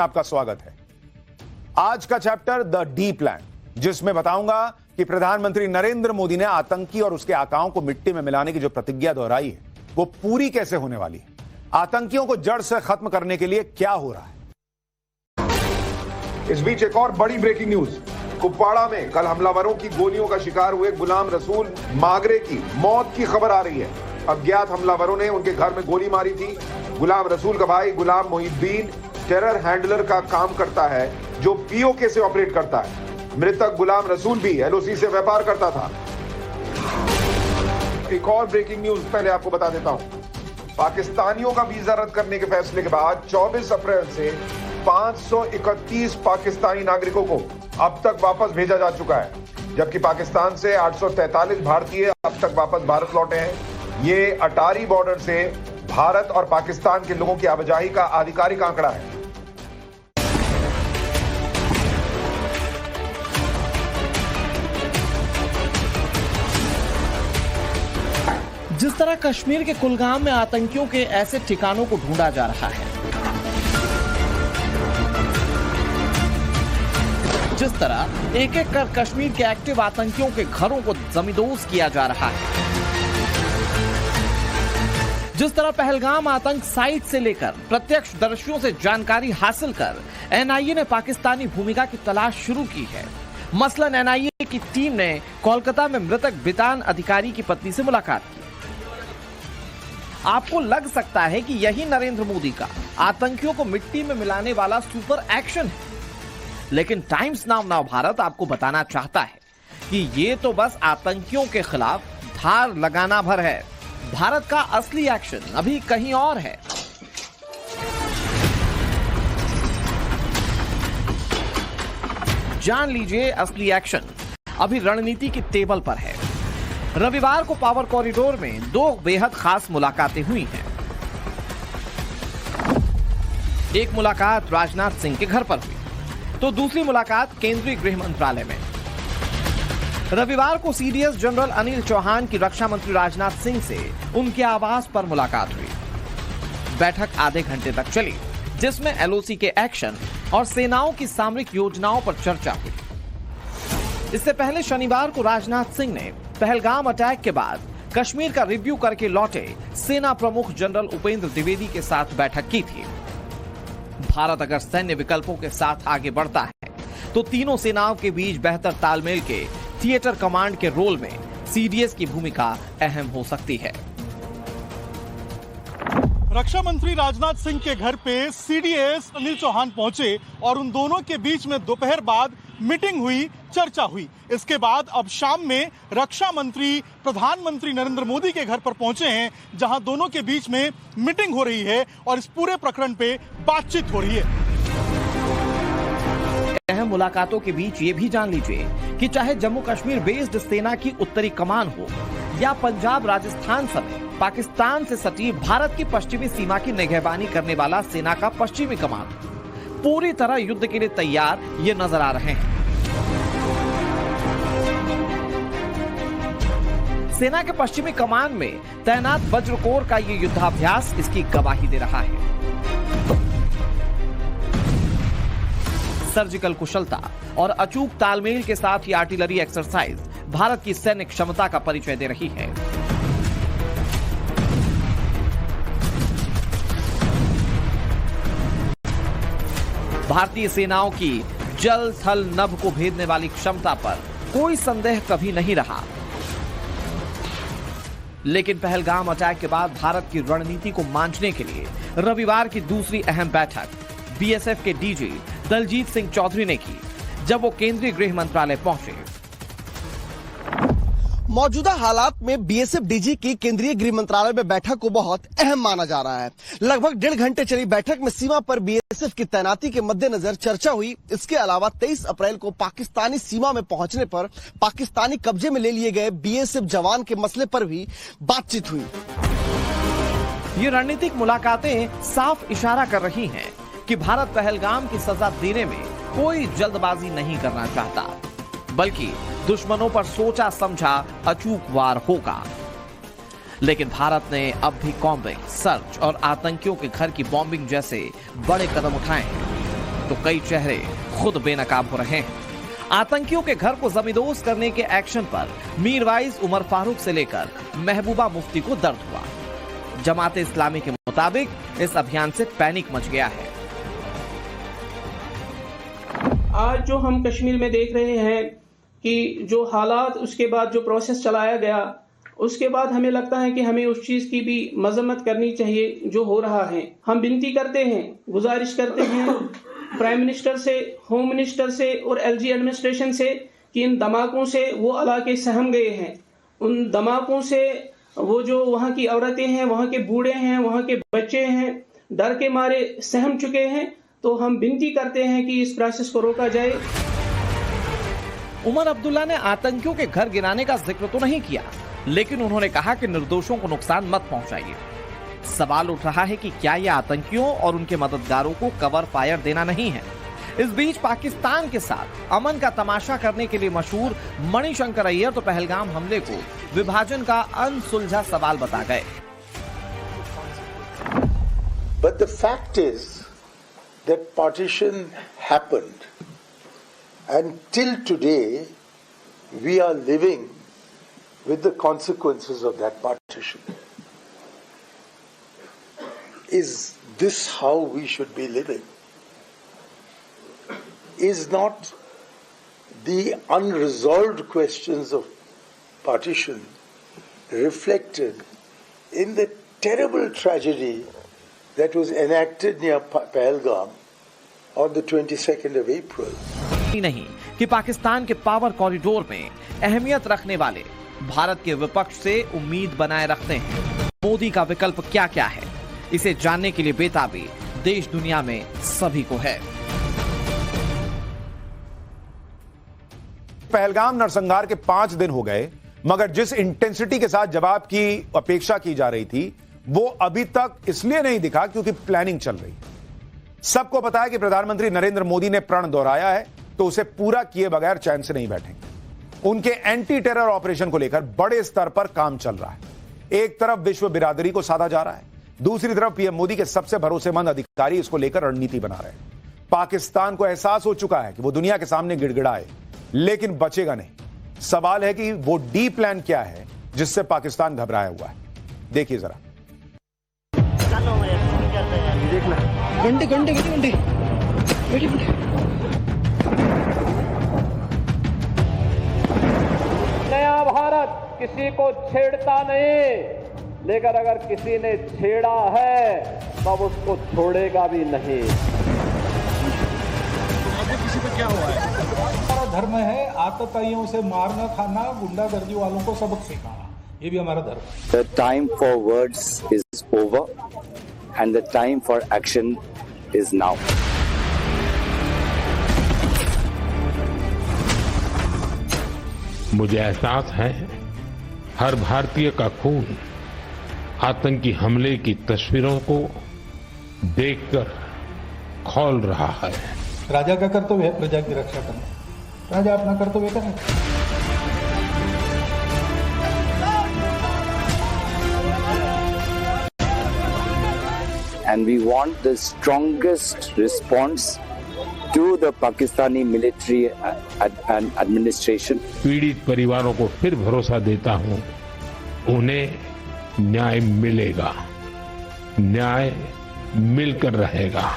आपका स्वागत है। आज का चैप्टर द डी प्लान, जिसमें बताऊंगा कि प्रधानमंत्री नरेंद्र मोदी ने आतंकी और उसके आकाओं को मिट्टी में मिलाने की जो प्रतिज्ञा दोहराई है वो पूरी कैसे होने वाली है, आतंकियों को जड़ से खत्म करने के लिए क्या हो रहा है। इस बीच एक और बड़ी ब्रेकिंग न्यूज। कुपवाड़ा में कल हमलावरों की गोलियों का शिकार हुए गुलाम रसूल मागरे की मौत की खबर आ रही है। अज्ञात हमलावरों ने उनके घर में गोली मारी थी। गुलाम रसूल का भाई गुलाम मोहिद्दीन टेरर हैंडलर का काम करता है, जो पीओके से ऑपरेट करता है। मृतक गुलाम रसूल भी एलओसी से व्यापार करता था। एक और ब्रेकिंग न्यूज पहले आपको बता देता हूं। पाकिस्तानियों का वीजा रद्द करने के फैसले के बाद 24 अप्रैल से 531 पाकिस्तानी नागरिकों को अब तक वापस भेजा जा चुका है, जबकि पाकिस्तान से 843 भारतीय अब तक वापस भारत लौटे हैं। ये अटारी बॉर्डर से भारत और पाकिस्तान के लोगों की आवाजाही का आधिकारिक आंकड़ा है। जिस तरह कश्मीर के कुलगाम में आतंकियों के ऐसे ठिकानों को ढूंढा जा रहा है, जिस तरह एक एक कर कश्मीर के एक्टिव आतंकियों के घरों को जमींदोज किया जा रहा है, जिस तरह पहलगाम आतंक साइट से लेकर प्रत्यक्षदर्शियों से जानकारी हासिल कर एनआईए ने पाकिस्तानी भूमिका की तलाश शुरू की है। मसलन एनआईए की टीम ने कोलकाता में मृतक बितान अधिकारी की पत्नी से मुलाकात की। आपको लग सकता है कि यही नरेंद्र मोदी का आतंकियों को मिट्टी में मिलाने वाला सुपर एक्शन है, लेकिन टाइम्स नाउ भारत आपको बताना चाहता है कि ये तो बस आतंकियों के खिलाफ धार लगाना भर है। भारत का असली एक्शन अभी कहीं और है। जान लीजिए, असली एक्शन अभी रणनीति की टेबल पर है। रविवार को पावर कॉरिडोर में दो बेहद खास मुलाकातें हुई हैं। एक मुलाकात राजनाथ सिंह के घर पर हुई, तो दूसरी मुलाकात केंद्रीय गृह मंत्रालय में। रविवार को सीडीएस जनरल अनिल चौहान की रक्षा मंत्री राजनाथ सिंह से उनके आवास पर मुलाकात हुई। बैठक आधे घंटे तक चली, जिसमें एलओसी के एक्शन और सेनाओं की सामरिक योजनाओं पर चर्चा हुई। इससे पहले शनिवार को राजनाथ सिंह ने पहलगाम अटैक के बाद कश्मीर का रिव्यू करके लौटे सेना प्रमुख जनरल उपेंद्र द्विवेदी के साथ बैठक की थी। भारत अगर सैन्य विकल्पों के साथ आगे बढ़ता है तो तीनों सेनाओं के बीच बेहतर तालमेल के थिएटर कमांड के रोल में सीडीएस की भूमिका अहम हो सकती है। रक्षा मंत्री राजनाथ सिंह के घर पे सीडीएस अनिल चौहान पहुंचे और उन दोनों के बीच में दोपहर बाद मीटिंग हुई, चर्चा हुई। इसके बाद अब शाम में रक्षा मंत्री प्रधानमंत्री नरेंद्र मोदी के घर पर पहुंचे हैं, जहां दोनों के बीच में मीटिंग हो रही है और इस पूरे प्रकरण पे बातचीत हो रही है। अहम मुलाकातों के बीच ये भी जान लीजिए कि चाहे जम्मू कश्मीर बेस्ड सेना की उत्तरी कमान हो या पंजाब राजस्थान समेत पाकिस्तान से सटी भारत की पश्चिमी सीमा की निगहबानी करने वाला सेना का पश्चिमी कमान पूरी तरह युद्ध के लिए तैयार ये नजर आ रहे हैं। सेना के पश्चिमी कमान में तैनात वज्र कोर का ये युद्धाभ्यास इसकी गवाही दे रहा है। सर्जिकल कुशलता और अचूक तालमेल के साथ ये आर्टिलरी एक्सरसाइज भारत की सैन्य क्षमता का परिचय दे रही है। भारतीय सेनाओं की जल थल नभ को भेदने वाली क्षमता पर कोई संदेह कभी नहीं रहा, लेकिन पहलगाम अटैक के बाद भारत की रणनीति को मांझने के लिए रविवार की दूसरी अहम बैठक बीएसएफ के डीजी दलजीत सिंह चौधरी ने की, जब वो केंद्रीय गृह मंत्रालय पहुंचे। मौजूदा हालात में बीएसएफ डीजी की केंद्रीय गृह मंत्रालय में बैठक को बहुत अहम माना जा रहा है। लगभग 1.5 घंटे चली बैठक में सीमा पर बीएसएफ की तैनाती के मद्देनजर चर्चा हुई। इसके अलावा 23 अप्रैल को पाकिस्तानी सीमा में पहुंचने पर पाकिस्तानी कब्जे में ले लिए गए बीएसएफ जवान के मसले पर भी बातचीत हुई। ये रणनीतिक मुलाकातें साफ इशारा कर रही हैं कि भारत पहलगाम की सजा देने में कोई जल्दबाजी नहीं करना चाहता, बल्कि दुश्मनों पर सोचा समझा अचूक वार होगा। लेकिन भारत ने अब भी कॉम्बिंग, सर्च और आतंकियों के घर की बॉम्बिंग जैसे बड़े कदम उठाए हैं। तो कई चेहरे खुद बेनकाब हो रहे हैं। आतंकियों के घर को जमींदोज करने के एक्शन पर मीरवाइज उमर फारूक से लेकर महबूबा मुफ्ती को दर्द हुआ। जमाते इस्लामी के मुताबिक इस अभियान से पैनिक मच गया है। आज जो हम कश्मीर में देख रहे हैं कि जो हालात, उसके बाद जो प्रोसेस चलाया गया, उसके बाद हमें लगता है कि हमें उस चीज़ की भी मजम्मत करनी चाहिए जो हो रहा है। हम विनती करते हैं, गुजारिश करते हैं प्राइम मिनिस्टर से, होम मिनिस्टर से और एलजी एडमिनिस्ट्रेशन से कि इन धमाकों से वो इलाके सहम गए हैं। उन धमाकों से वो जो वहाँ की औरतें हैं, वहाँ के बूढ़े हैं, वहाँ के बच्चे हैं, डर के मारे सहम चुके हैं। तो हम विनती करते हैं कि इस प्रोसेस को रोका जाए। उमर अब्दुल्ला ने आतंकियों के घर गिराने का जिक्र तो नहीं किया, लेकिन उन्होंने कहा कि निर्दोषों को नुकसान मत पहुंचाइए। सवाल उठ रहा है कि क्या यह आतंकियों और उनके मददगारों को कवर फायर देना नहीं है। इस बीच पाकिस्तान के साथ अमन का तमाशा करने के लिए मशहूर मणिशंकर अय्यर तो पहलगाम हमले को विभाजन का अनसुलझा सवाल बता गए। But the fact is that partition happened, and till today we are living with the consequences of that partition. Is this how we should be living? Is not the unresolved questions of partition reflected in the terrible tragedy that was enacted near Pahalgam on the 22nd of April? नहीं कि पाकिस्तान के power corridor में अहमियत रखने वाले भारत के विपक्ष से उम्मीद बनाए रखते हैं। मोदी का विकल्प क्या क्या है, इसे जानने के लिए बेताबी देश दुनिया में सभी को है। पहलगाम नरसंहार के 5 दिन हो गए, मगर जिस इंटेंसिटी के साथ जवाब की अपेक्षा की जा रही थी वो अभी तक इसलिए नहीं दिखा क्योंकि प्लानिंग चल रही है। सबको पता है कि प्रधानमंत्री नरेंद्र मोदी ने प्रण दोहराया है तो उसे पूरा किए बगैर चैन से नहीं बैठेंगे। उनके एंटी टेरर ऑपरेशन को लेकर बड़े स्तर पर काम चल रहा है। एक तरफ विश्व बिरादरी को साधा जा रहा है, दूसरी तरफ पीएम मोदी के सबसे भरोसेमंद अधिकारी इसको लेकर रणनीति बना रहे हैं। पाकिस्तान को एहसास हो चुका है कि वो दुनिया के सामने गिड़गिड़ाए, लेकिन बचेगा नहीं। सवाल है कि वो डी प्लान क्या है जिससे पाकिस्तान घबराया हुआ है। देखिए जरा। घंटे घंटे घंटे घंटे नया भारत किसी को छेड़ता नहीं, लेकिन अगर किसी ने छेड़ा है तब उसको छोड़ेगा भी नहीं। किसी पे क्या हुआ है? हमारा धर्म है आतताइयों से मारना, खाना, गुंडागर्दी वालों को सबक सिखाना, ये भी हमारा धर्म है। The time for words is over and the time for action is now. मुझे एहसास है हर भारतीय का खून आतंकी हमले की तस्वीरों को देखकर खौल रहा है। राजा का कर्तव्य है प्रजा की रक्षा करना। राजा अपना कर्तव्य करें। And we want the strongest response to the Pakistani military and administration. पीड़ित परिवारों को फिर भरोसा देता हूं, उन्हें न्याय मिलेगा, न्याय मिलकर रहेगा।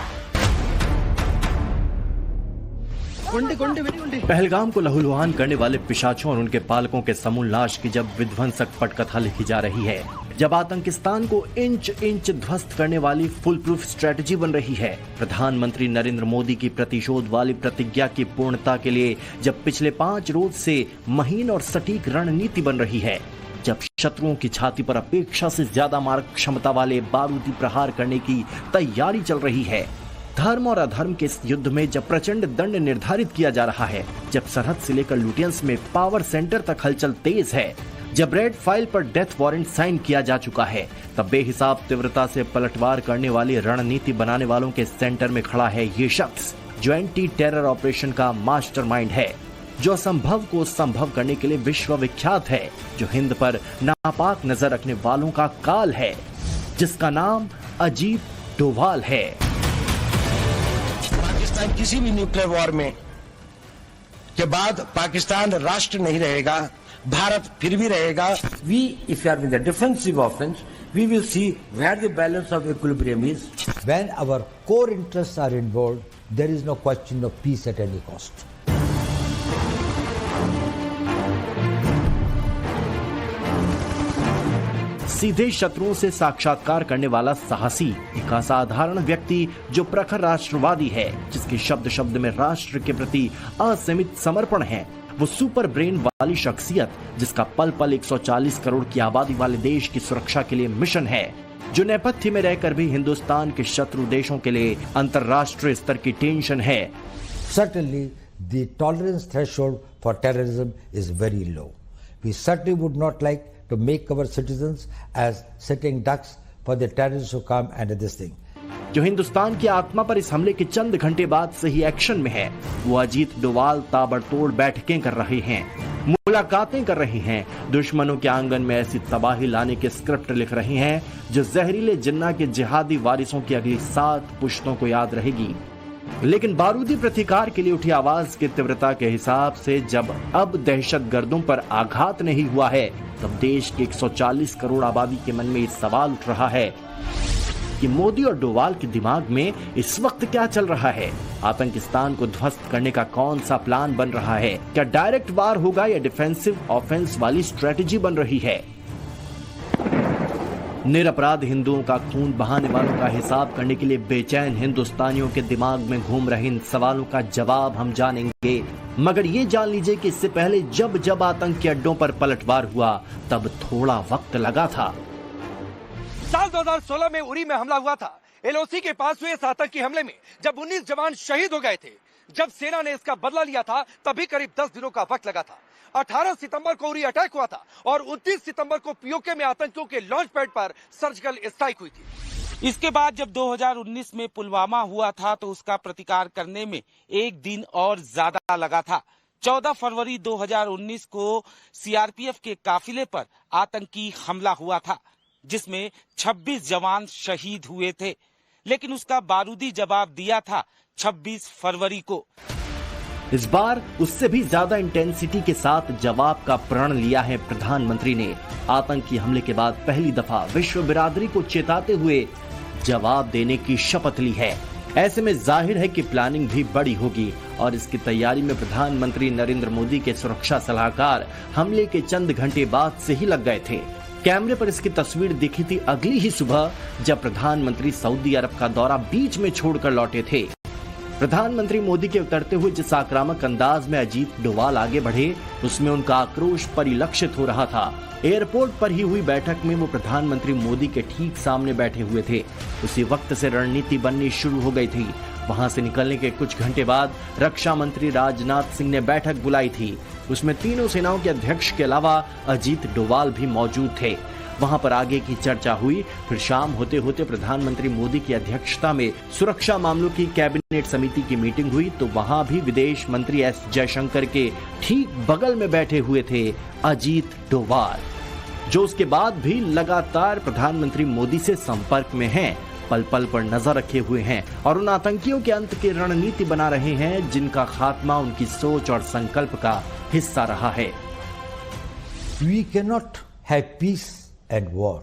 पहलगाम को लहूलुहान करने वाले पिशाचों और उनके पालकों के समूल नाश की जब विध्वंसक पटकथा लिखी जा रही है, जब आतंकिस्तान को इंच इंच ध्वस्त करने वाली फुल प्रूफ स्ट्रेटजी बन रही है, प्रधानमंत्री नरेंद्र मोदी की प्रतिशोध वाली प्रतिज्ञा की पूर्णता के लिए जब पिछले 5 रोज से महीन और सटीक रणनीति बन रही है, जब शत्रुओं की छाती पर अपेक्षा से ज्यादा मारक क्षमता वाले बारूदी प्रहार करने की तैयारी चल रही है, धर्म और अधर्म के इस युद्ध में जब प्रचंड दंड निर्धारित किया जा रहा है, जब सरहद से लेकर लुटियंस में पावर सेंटर तक हलचल तेज है, जब रेड फाइल पर डेथ वारंट साइन किया जा चुका है, तब बेहिसाब तीव्रता से पलटवार करने वाली रणनीति बनाने वालों के सेंटर में खड़ा है ये शख्स जो एंटी टेरर ऑपरेशन का मास्टरमाइंड है, जो असंभव को संभव करने के लिए विश्वविख्यात है, जो हिंद पर नापाक नजर रखने वालों का काल है, जिसका नाम अजीत डोभाल है। पाकिस्तान किसी भी न्यूक्लियर वॉर में के बाद पाकिस्तान राष्ट्र नहीं रहेगा, भारत फिर भी रहेगा। We, if we are in the defensive offense, we will see where the balance of equilibrium is. When our core interests are involved, there is no question of peace at any cost. सीधे शत्रुओं से साक्षात्कार करने वाला साहसी, एक असाधारण व्यक्ति जो प्रखर राष्ट्रवादी है, जिसके शब्द शब्द में राष्ट्र के प्रति असीमित समर्पण है। वो सुपर ब्रेन वाली शख्सियत जिसका पल पल 140 करोड़ की आबादी वाले देश की सुरक्षा के लिए मिशन है, जो नेपथ्य में रहकर भी हिंदुस्तान के शत्रु देशों के लिए अंतर्राष्ट्रीय स्तर की टेंशन है। Certainly, the tolerance threshold for terrorism is very low. We certainly would not like to make our citizens as sitting ducks for the terrorists who come and do this thing. जो हिंदुस्तान की आत्मा पर इस हमले के चंद घंटे बाद से ही एक्शन में है, वो अजीत डोवाल ताबड़तोड़ बैठकें कर रहे हैं, मुलाकातें कर रहे हैं, दुश्मनों के आंगन में ऐसी तबाही लाने के स्क्रिप्ट लिख रहे हैं जो जहरीले जिन्ना के जिहादी वारिसों की अगली 7 पुश्तों को याद रहेगी। लेकिन बारूदी प्रतिकार के लिए उठी आवाज की तीव्रता के हिसाब से जब अब दहशतगर्दों पर आघात नहीं हुआ है, तब देश के 140 करोड़ आबादी के मन में ये सवाल उठ रहा है कि मोदी और डोवाल के दिमाग में इस वक्त क्या चल रहा है। आतंकिस्तान को ध्वस्त करने का कौन सा प्लान बन रहा है? क्या डायरेक्ट वार होगा या डिफेंसिव ऑफेंस वाली स्ट्रेटेजी बन रही है? निरपराध हिंदुओं का खून बहाने वालों का हिसाब करने के लिए बेचैन हिंदुस्तानियों के दिमाग में घूम रहे इन सवालों का जवाब हम जानेंगे, मगर ये जान लीजिए कि इससे पहले जब जब आतंकी अड्डों पर पलटवार हुआ तब थोड़ा वक्त लगा था। साल 2016 में उरी में हमला हुआ था। एलओसी के पास हुए इस आतंकी हमले में जब 19 जवान शहीद हो गए थे, जब सेना ने इसका बदला लिया था, तभी करीब 10 दिनों का वक्त लगा था। 18 सितंबर को उरी अटैक हुआ था और 29 सितंबर को पीओके में आतंकियों के लॉन्च पैड पर सर्जिकल स्ट्राइक हुई थी। इसके बाद जब 2019 में पुलवामा हुआ था तो उसका प्रतिकार करने में एक दिन और ज्यादा लगा था। 14 फरवरी 2019 को सीआरपीएफ के काफिले पर आतंकी हमला हुआ था, जिसमें 26 जवान शहीद हुए थे, लेकिन उसका बारूदी जवाब दिया था 26 फरवरी को। इस बार उससे भी ज्यादा इंटेंसिटी के साथ जवाब का प्रण लिया है प्रधानमंत्री ने। आतंकी हमले के बाद पहली दफा विश्व बिरादरी को चेताते हुए जवाब देने की शपथ ली है। ऐसे में जाहिर है कि प्लानिंग भी बड़ी होगी और इसकी तैयारी में प्रधानमंत्री नरेंद्र मोदी के सुरक्षा सलाहकार हमले के चंद घंटे बाद से ही लग गए थे। कैमरे पर इसकी तस्वीर दिखी थी अगली ही सुबह, जब प्रधानमंत्री सऊदी अरब का दौरा बीच में छोड़कर लौटे थे। प्रधानमंत्री मोदी के उतरते हुए जिस आक्रामक अंदाज में अजीत डोवाल आगे बढ़े, उसमें उनका आक्रोश परिलक्षित हो रहा था। एयरपोर्ट पर ही हुई बैठक में वो प्रधानमंत्री मोदी के ठीक सामने बैठे हुए थे। उसी वक्त से रणनीति बननी शुरू हो गई थी। वहां से निकलने के कुछ घंटे बाद रक्षा मंत्री राजनाथ सिंह ने बैठक बुलाई थी। उसमें तीनों सेनाओं के अध्यक्ष के अलावा अजीत डोवाल भी मौजूद थे। वहां पर आगे की चर्चा हुई। फिर शाम होते होते प्रधानमंत्री मोदी की अध्यक्षता में सुरक्षा मामलों की कैबिनेट समिति की मीटिंग हुई, तो वहां भी विदेश मंत्री एस जयशंकर के ठीक बगल में बैठे हुए थे अजीत डोवाल, जो उसके बाद भी लगातार प्रधानमंत्री मोदी से संपर्क में हैं, पल पल पर नजर रखे हुए हैं और उन आतंकियों के अंत की रणनीति बना रहे हैं जिनका खात्मा उनकी सोच और संकल्प का हिस्सा रहा है। We cannot have peace and war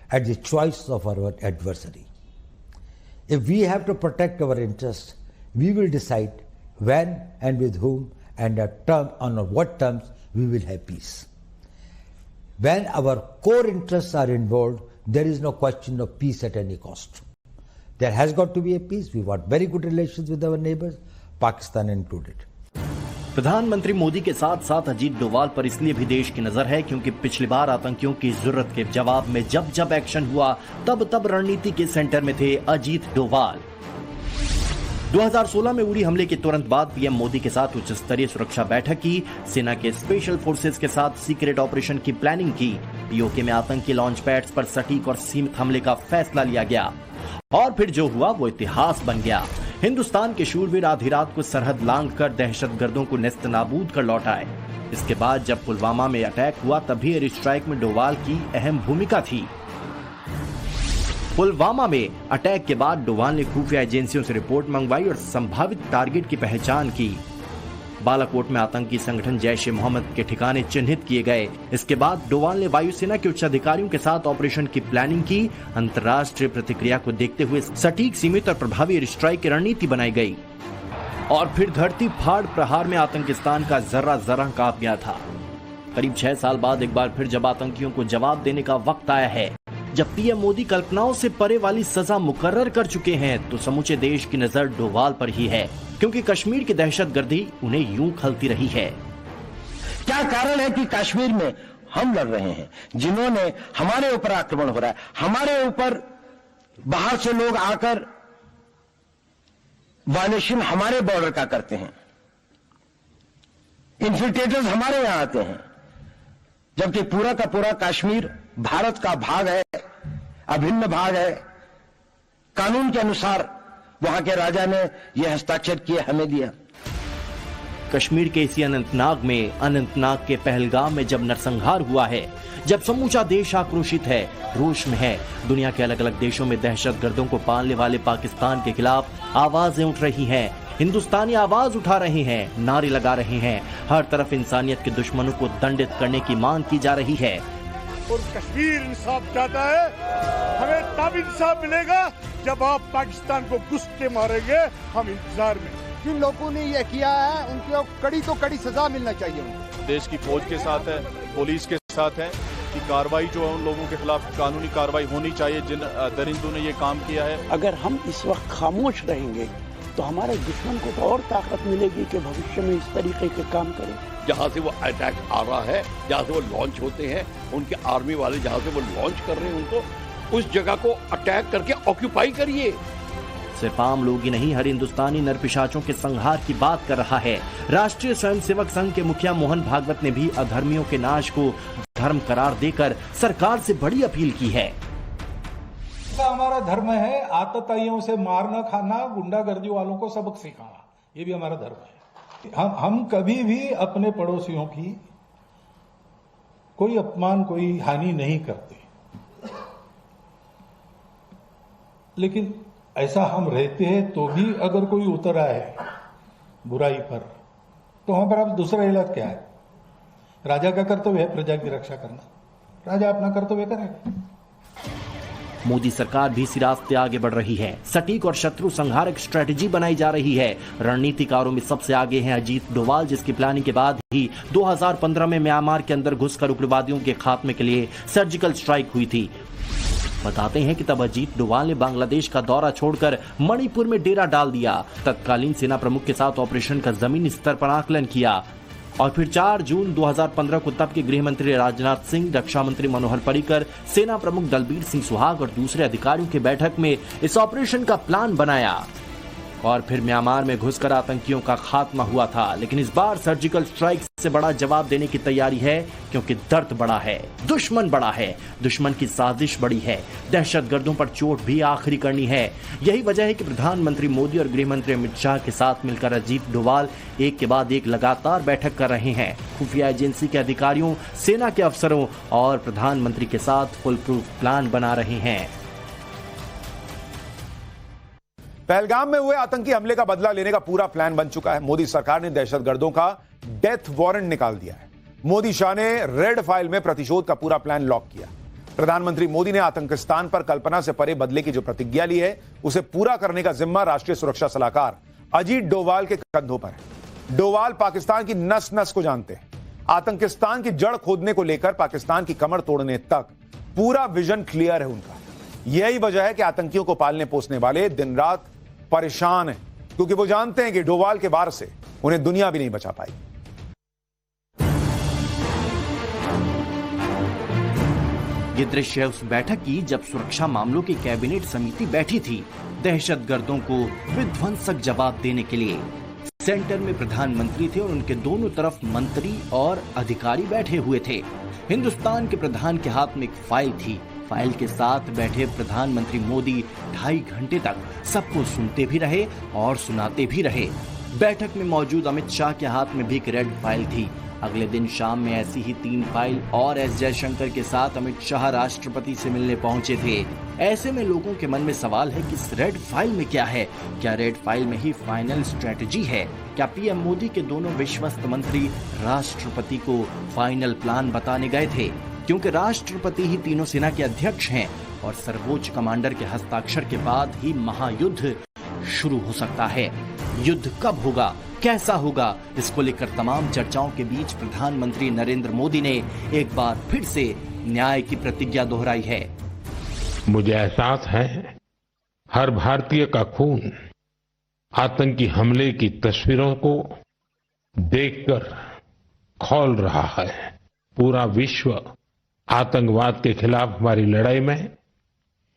at the choice of our adversary. If we have to protect our interests, we will decide when and with whom and on what terms we will have peace. When our core interests are involved, there is no question of peace at any cost. There has got to be a peace. We want very good relations with our neighbors, Pakistan included. प्रधानमंत्री मोदी के साथ साथ अजीत डोवाल पर इसलिए भी देश की नजर है क्योंकि पिछली बार आतंकियों की जरूरत के जवाब में जब जब एक्शन हुआ तब रणनीति के सेंटर में थे अजीत डोवाल। 2016 में उड़ी हमले के तुरंत बाद पीएम मोदी के साथ उच्च स्तरीय सुरक्षा बैठक की, सेना के स्पेशल फोर्सेस के साथ सीक्रेट ऑपरेशन की प्लानिंग की, पीओके में आतंकी लॉन्च पैड्स पर सटीक और सीमित हमले का फैसला लिया गया और फिर जो हुआ वो इतिहास बन गया। हिंदुस्तान के शूरवीर आधी रात को सरहद लांघकर दहशतगर्दों को नेस्तनाबूद कर लौट आए। इसके बाद जब पुलवामा में अटैक हुआ तब भी एयर स्ट्राइक में डोवाल की अहम भूमिका थी। पुलवामा में अटैक के बाद डोवाल ने खुफिया एजेंसियों से रिपोर्ट मंगवाई और संभावित टारगेट की पहचान की। बालाकोट में आतंकी संगठन जैश-ए-मोहम्मद के ठिकाने चिन्हित किए गए। इसके बाद डोवाल ने वायुसेना के उच्च अधिकारियों के साथ ऑपरेशन की प्लानिंग की। अंतर्राष्ट्रीय प्रतिक्रिया को देखते हुए सटीक, सीमित और प्रभावी एयर स्ट्राइक की रणनीति बनाई गई और फिर धरती फाड़ प्रहार में आतंकिस्तान का जर्रा जर्रा कांप गया था। करीब 6 साल बाद एक बार फिर जब आतंकियों को जवाब देने का वक्त आया है, जब पीएम मोदी कल्पनाओं से परे वाली सजा मुकर्रर कर चुके हैं, तो समूचे देश की नजर डोवाल पर ही है, क्योंकि कश्मीर की दहशतगर्दी उन्हें यूं खलती रही है। क्या कारण है कि कश्मीर में हम लड़ रहे हैं, जिन्होंने हमारे ऊपर आक्रमण हो रहा है, हमारे ऊपर बाहर से लोग आकर वायलेशन हमारे बॉर्डर का करते हैं, इन्फिल्ट्रेटर्स हमारे यहां आते हैं, जबकि पूरा का पूरा कश्मीर भारत का भाग है, अभिन्न भाग है। कानून के अनुसार वहां के राजा ने यह हस्ताक्षर किए, हमें दिया। कश्मीर के इसी अनंतनाग के पहलगाम में जब नरसंहार हुआ है, जब समूचा देश आक्रोशित है, रोष में है, दुनिया के अलग अलग देशों में दहशतगर्दों को पालने वाले पाकिस्तान के खिलाफ आवाजें उठ रही हैं, हिंदुस्तानी आवाज उठा रहे हैं, नारे लगा रहे हैं, हर तरफ इंसानियत के दुश्मनों को दंडित करने की मांग की जा रही है। और कश्मीर इंसाफ चाहता है, हमें तब इंसाफ मिलेगा जब आप पाकिस्तान को घुसके मारेंगे। हम इंतजार में। जिन लोगों ने ये किया है उनको कड़ी तो कड़ी सजा मिलना चाहिए। देश की फौज के साथ है, पुलिस के साथ है कि कार्रवाई जो है उन लोगों के खिलाफ कानूनी कार्रवाई होनी चाहिए जिन दरिंदों ने ये काम किया है। अगर हम इस वक्त खामोश रहेंगे तो हमारे दुश्मन को तो और ताकत मिलेगी कि भविष्य में इस तरीके के काम करें। जहाँ से वो अटैक आ रहा है, जहाँ से वो लॉन्च होते हैं, उनके आर्मी वाले जहाँ से वो लॉन्च कर रहे हैं, उनको उस जगह को अटैक करके ऑक्यूपाई करिए। सिर्फ आम लोग ही नहीं, हर हिंदुस्तानी नरपिशाचों के संहार की बात कर रहा है। राष्ट्रीय स्वयंसेवक संघ के मुखिया मोहन भागवत ने भी अधर्मियों के नाश को धर्म करार देकर सरकार से बड़ी अपील की है। हमारा धर्म है आतताइयों से मारना, खाना, गुंडागर्दी वालों को सबक सिखाना, ये भी हमारा धर्म है। हम कभी भी अपने पड़ोसियों की कोई अपमान, कोई हानि नहीं करते, लेकिन ऐसा हम रहते हैं तो भी अगर कोई उतर आए बुराई पर, तो हमारा दूसरा इलाज क्या है? राजा का कर्तव्य है प्रजा की रक्षा करना, राजा अपना कर्तव्य करेगा। मोदी सरकार भी इसी रास्ते आगे बढ़ रही है। सटीक और शत्रु संहारक स्ट्रेटेजी बनाई जा रही है। रणनीतिकारों में सबसे आगे हैं अजीत डोवाल, जिसकी प्लानिंग के बाद ही 2015 में म्यांमार के अंदर घुसकर उग्रवादियों के खात्मे के लिए सर्जिकल स्ट्राइक हुई थी। बताते हैं कि तब अजीत डोवाल ने बांग्लादेश का दौरा छोड़कर मणिपुर में डेरा डाल दिया। तत्कालीन सेना प्रमुख के साथ ऑपरेशन का जमीनी स्तर पर आकलन किया और फिर 4 जून 2015 को तब के गृह मंत्री राजनाथ सिंह, रक्षा मंत्री मनोहर पर्रिकर, सेना प्रमुख दलबीर सिंह सुहाग और दूसरे अधिकारियों की बैठक में इस ऑपरेशन का प्लान बनाया और फिर म्यांमार में घुसकर आतंकियों का खात्मा हुआ था। लेकिन इस बार सर्जिकल स्ट्राइक से बड़ा जवाब देने की तैयारी है, क्योंकि दर्द बड़ा है, दुश्मन बड़ा है, दुश्मन की साजिश बड़ी है, दहशतगर्दों पर चोट भी आखिरी करनी है। यही वजह है कि प्रधानमंत्री मोदी और गृह मंत्री अमित शाह के साथ मिलकर अजीत डोवाल एक के बाद एक लगातार बैठक कर रहे हैं। खुफिया एजेंसी के अधिकारियों, सेना के अफसरों और प्रधानमंत्री के साथ फुल प्रूफ प्लान बना रहे हैं। पहलगाम में हुए आतंकी हमले का बदला लेने का पूरा प्लान बन चुका है। मोदी सरकार ने दहशतगर्दों का डेथ वारंट निकाल दिया है। मोदी शाह ने रेड फाइल में प्रतिशोध का पूरा प्लान लॉक किया। प्रधानमंत्री मोदी ने आतंकिस्तान पर कल्पना से परे बदले की जो प्रतिज्ञा ली है, उसे पूरा करने का जिम्मा राष्ट्रीय सुरक्षा सलाहकार अजीत डोवाल के कंधों पर है। डोवाल पाकिस्तान की नस नस को जानते हैं। आतंकिस्तान की जड़ खोदने को लेकर पाकिस्तान की कमर तोड़ने तक पूरा विजन क्लियर है उनका। यही वजह है कि आतंकियों को पालने पोसने वाले दिन रात परेशान हैं, क्योंकि वो जानते हैं कि डोवाल के वार से उन्हें दुनिया भी नहीं बचा पाई। ये दृश्य है उस बैठक की जब सुरक्षा मामलों की कैबिनेट समिति बैठी थी दहशतगर्दों को विध्वंसक जवाब देने के लिए। सेंटर में प्रधानमंत्री थे और उनके दोनों तरफ मंत्री और अधिकारी बैठे हुए थे। हिंदुस्तान के प्रधान के हाथ में एक फाइल थी। फाइल के साथ बैठे प्रधानमंत्री मोदी 2.5 घंटे तक सबको सुनते भी रहे और सुनाते भी रहे। बैठक में मौजूद अमित शाह के हाथ में भी एक रेड फाइल थी। अगले दिन शाम में ऐसी ही 3 फाइल और एस जयशंकर के साथ अमित शाह राष्ट्रपति से मिलने पहुंचे थे। ऐसे में लोगों के मन में सवाल है कि इस रेड फाइल में क्या है? क्या रेड फाइल में ही फाइनल स्ट्रेटजी है? क्या पीएम मोदी के दोनों विश्वस्त मंत्री राष्ट्रपति को फाइनल प्लान बताने गए थे? क्योंकि राष्ट्रपति ही तीनों सेना के अध्यक्ष हैं और सर्वोच्च कमांडर के हस्ताक्षर के बाद ही महायुद्ध शुरू हो सकता है। युद्ध कब होगा, कैसा होगा, इसको लेकर तमाम चर्चाओं के बीच प्रधानमंत्री नरेंद्र मोदी ने एक बार फिर से न्याय की प्रतिज्ञा दोहराई है। मुझे एहसास है हर भारतीय का खून आतंकी हमले की तस्वीरों को देखकर खौल रहा है। पूरा विश्व आतंकवाद के खिलाफ हमारी लड़ाई में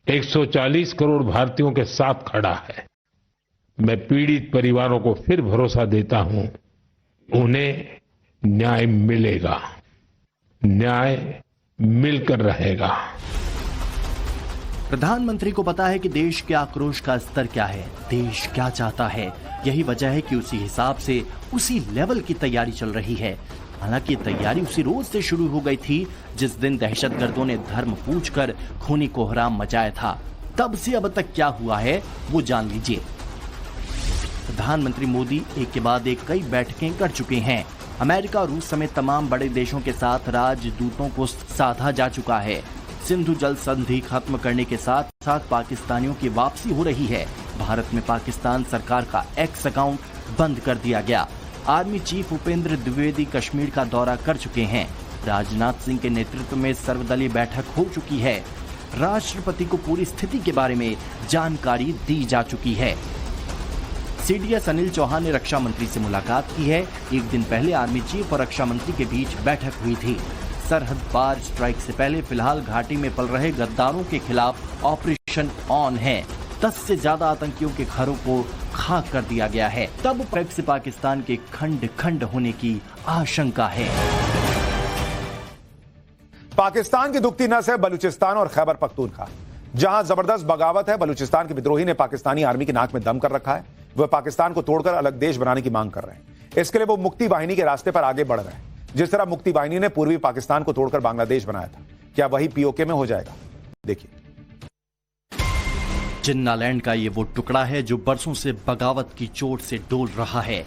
140 करोड़ भारतीयों के साथ खड़ा है। मैं पीड़ित परिवारों को फिर भरोसा देता हूं, उन्हें न्याय मिलेगा, न्याय मिलकर रहेगा। प्रधानमंत्री को पता है कि देश के आक्रोश का स्तर क्या है, देश क्या चाहता है। यही वजह है कि उसी हिसाब से उसी लेवल की तैयारी चल रही है। हालांकि तैयारी उसी रोज से शुरू हो गई थी जिस दिन दहशतगर्दों ने धर्म पूछकर खूनी कोहराम मचाया था। तब से अब तक क्या हुआ है वो जान लीजिए। प्रधानमंत्री मोदी एक के बाद एक कई बैठकें कर चुके हैं। अमेरिका और रूस समेत तमाम बड़े देशों के साथ राजदूतों को साधा जा चुका है। सिंधु जल संधि खत्म करने के साथ साथ पाकिस्तानियों की वापसी हो रही है। भारत में पाकिस्तान सरकार का एक्स अकाउंट बंद कर दिया गया। आर्मी चीफ उपेंद्र द्विवेदी कश्मीर का दौरा कर चुके हैं। राजनाथ सिंह के नेतृत्व में सर्वदलीय बैठक हो चुकी है। राष्ट्रपति को पूरी स्थिति के बारे में जानकारी दी जा चुकी है। सीडीएस अनिल चौहान ने रक्षा मंत्री से मुलाकात की है। एक दिन पहले आर्मी चीफ और रक्षा मंत्री के बीच बैठक हुई थी। सरहद पार स्ट्राइक से पहले फिलहाल घाटी में पल रहे गद्दारों के खिलाफ ऑपरेशन ऑन है। 10 से ज्यादा आतंकियों के घरों को खाक कर दिया गया है। तब से पाकिस्तान के खंड खंड होने की आशंका है। पाकिस्तान की दुखती नस है बलूचिस्तान और खैबर पख्तूनख्वा। जहां जबरदस्त बगावत है, बलूचिस्तान के विद्रोही ने पाकिस्तानी आर्मी की नाक में दम कर रखा है। वह पाकिस्तान को तोड़कर अलग देश बनाने की मांग कर रहे हैं। इसके लिए वो मुक्ति वाहिनी के रास्ते पर आगे बढ़ रहे हैं। जिस तरह मुक्ति वाहिनी ने पूर्वी पाकिस्तान को तोड़कर बांग्लादेश बनाया था, क्या वही पीओके में हो जाएगा? देखिए। जिन्नालैंड का ये वो टुकड़ा है जो बरसों से बगावत की चोट से डोल रहा है,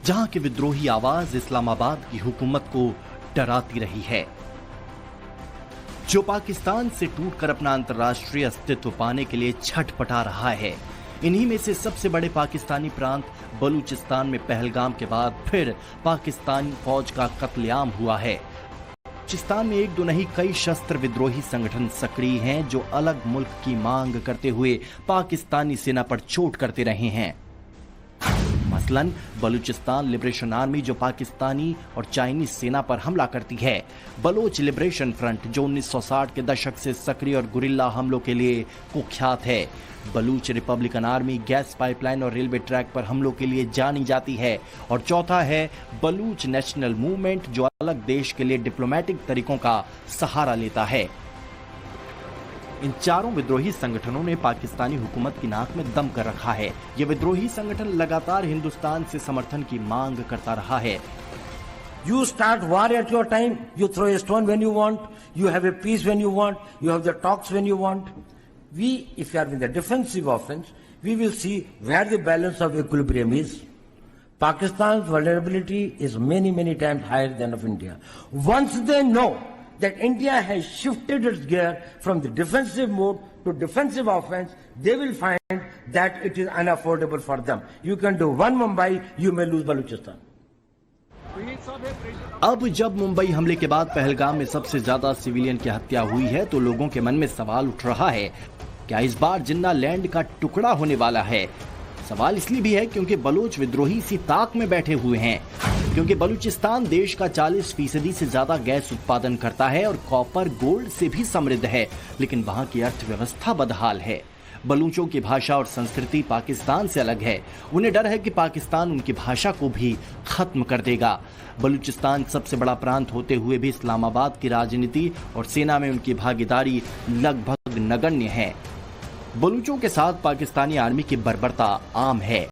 जहां की विद्रोही आवाज इस्लामाबाद की हुकूमत को डराती रही है, जो पाकिस्तान से टूटकर अपना अंतर्राष्ट्रीय अस्तित्व पाने के लिए छटपटा रहा है। इन्हीं में से सबसे बड़े पाकिस्तानी प्रांत बलूचिस्तान में पहलगाम के बाद फिर पाकिस्तानी फौज का कत्लेआम हुआ है। बलूचिस्तान में एक दो नहीं कई शस्त्र विद्रोही संगठन सक्रिय हैं जो अलग मुल्क की मांग करते हुए पाकिस्तानी सेना पर चोट करते रहे हैं। मसलन बलूचिस्तान लिबरेशन आर्मी जो पाकिस्तानी और चाइनीज सेना पर हमला करती है, बलोच लिबरेशन फ्रंट जो 1960 के दशक से सक्रिय और गुरिल्ला हमलों के लिए कुख्यात है, Baloch Republican army gas pipeline और रेलवे ट्रैक पर हमलों के लिए जानी जाती है, और चौथा है बलूच नेशनल मूवमेंट जो अलग देश के लिए डिप्लोमेटिक तरीकों का सहारा लेता है। इन चारों विद्रोही संगठनों ने पाकिस्तानी हुकूमत की नाक में दम कर रखा है। ये विद्रोही संगठन लगातार हिंदुस्तान से समर्थन की मांग करता रहा है। You start war at your time, you throw a stone when you want, you have a peace when you want, you have the talks when you want. We, if you are in the defensive offense, we will see where the balance of equilibrium is. Pakistan's vulnerability is many, many times higher than of India. Once they know that India has shifted its gear from the defensive mode to defensive offense, they will find that it is unaffordable for them. You can do one Mumbai, you may lose Balochistan. अब जब मुंबई हमले के बाद पहलगाम में सबसे ज्यादा civilian की हत्या हुई है तो लोगों के मन में सवाल उठ रहा है, क्या इस बार जिन्नालैंड का टुकड़ा होने वाला है? सवाल इसलिए भी है क्योंकि बलोच विद्रोही इसी ताक में बैठे हुए हैं, क्योंकि बलूचिस्तान देश का 40% से ज्यादा गैस उत्पादन करता है और कॉपर गोल्ड से भी समृद्ध है, लेकिन वहां की अर्थव्यवस्था बदहाल है। बलूचों की भाषा और संस्कृति पाकिस्तान से अलग है। उन्हें डर है कि पाकिस्तान उनकी भाषा को भी खत्म कर देगा। बलूचिस्तान सबसे बड़ा प्रांत होते हुए भी इस्लामाबाद की राजनीति और सेना में उनकी भागीदारी लगभग नगण्य है। बलूचों के साथ पाकिस्तानी आर्मी की बर्बरता आम है।